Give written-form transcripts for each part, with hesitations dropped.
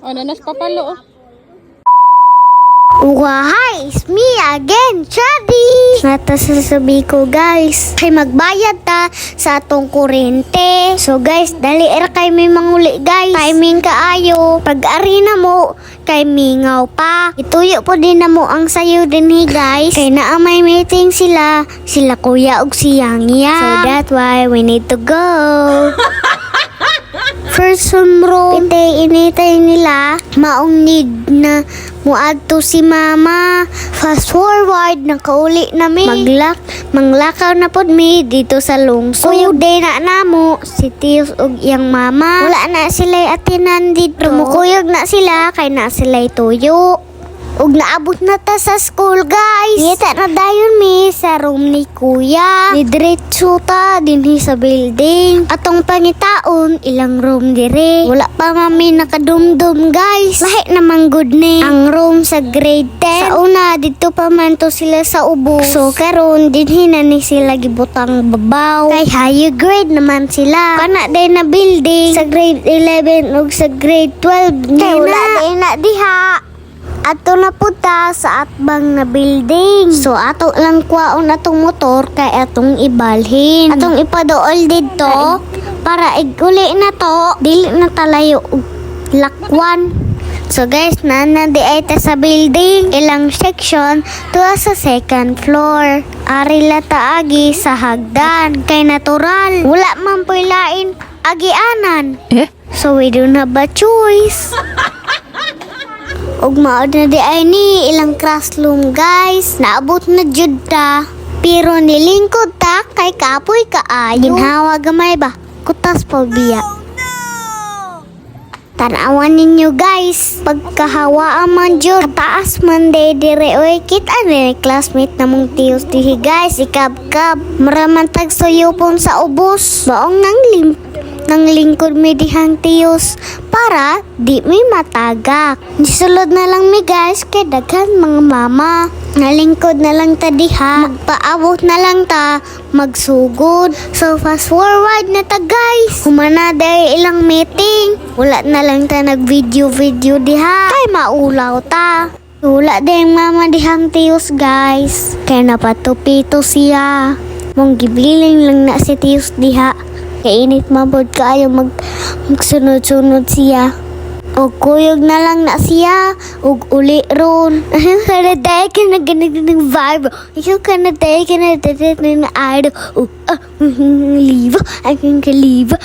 Oh, nanas papalo. Oh. Why, it's me again, Chadi! Natasasabi ko guys, kay magbayad ta sa atong kurente. So guys, dali era kay may manguli guys. Timing kaayo. Pag arena mo, kay mingaw pa. Ituyo po din na mo ang sayo din guys. Kay naa may meeting sila kuya ug si Yang. So that's why we need to go. First sumro, initay nila, maong need na muadto si mama. Fast forward, nakauli nami. Manglakaw na pod mi dito sa lungsod. Kuyog day na namo, si Tios ug iyang mama. Wala na sila atinan dito. Mukuyog na sila, kay na sila tuyo. Ug naabot na ta sa school guys. Ngita na dayon mi sa room ni kuya. Ni diretso ta dinhi sa building. Atong pangitaon ilang room dire. Wala pa mami nakadumdum guys. Lahi naman good ni ang room sa grade 10. Sa una dito pa man to sila sa ubos. So karon dinhi na ni sila gibutang babaw. Kay higher grade naman sila. Kana day na building sa grade 11 ug sa grade 12. Kay wala day na diha. Ato na punta sa atbang na building. So ato lang kwaon atong motor kay atong ibalhin. Atong ipadool dito para iguli na to. Dili na talayo lakwan. So guys, di ay ta sa building. Ilang section to sa second floor. Ari la taagi sa hagdan. Kay natural. Wala man po'y lain agianan. So we don't have a choice. Og maod na di ay ni ilang classroom guys. Naabot na jud ta. Pero nilingkod ta kay kapoy kaayo. Ginhawa gamay ba? Kutas pa biya. Tanawan ninyo guys. Pagkahawa man jud. Kataas man day dire. Oy, kita ni classmate namong Tios dihi guys. Ikab-kab. Maraman tag suyupon sa ubos. Baong nang lingkod mi dihang Tios para di mi matagak. Nisulod na lang mi guys kay daghan mga mama. Nalingkod na lang ta diha. Magpaabot na lang ta magsugod. So fast forward na ta guys. Humana day ilang meeting. Wala na lang ta nag-video diha. Kay maulaw ta. Wala day mama dihang Tios guys. Kay napatupito siya. Mong gibiling lang na si Tios diha. Kainit mabod kaayo magsunod-sunod siya. O kuyog na lang na siya. O uli ron. Ayaw ka na tayo ka na ganag ng vibe. Ayaw ka na tayo ka na na idol. O liva. I can liva.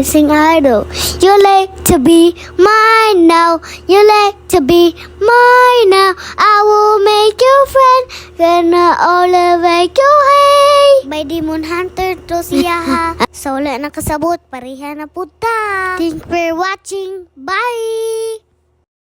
Sing idol. You like to be mine now. You like to be mine now. I will make you friend. Gonna all make you hey. By Demon Hunter to siya ha. So wala nakasabot. Pariha na puta. Thanks for watching. Bye!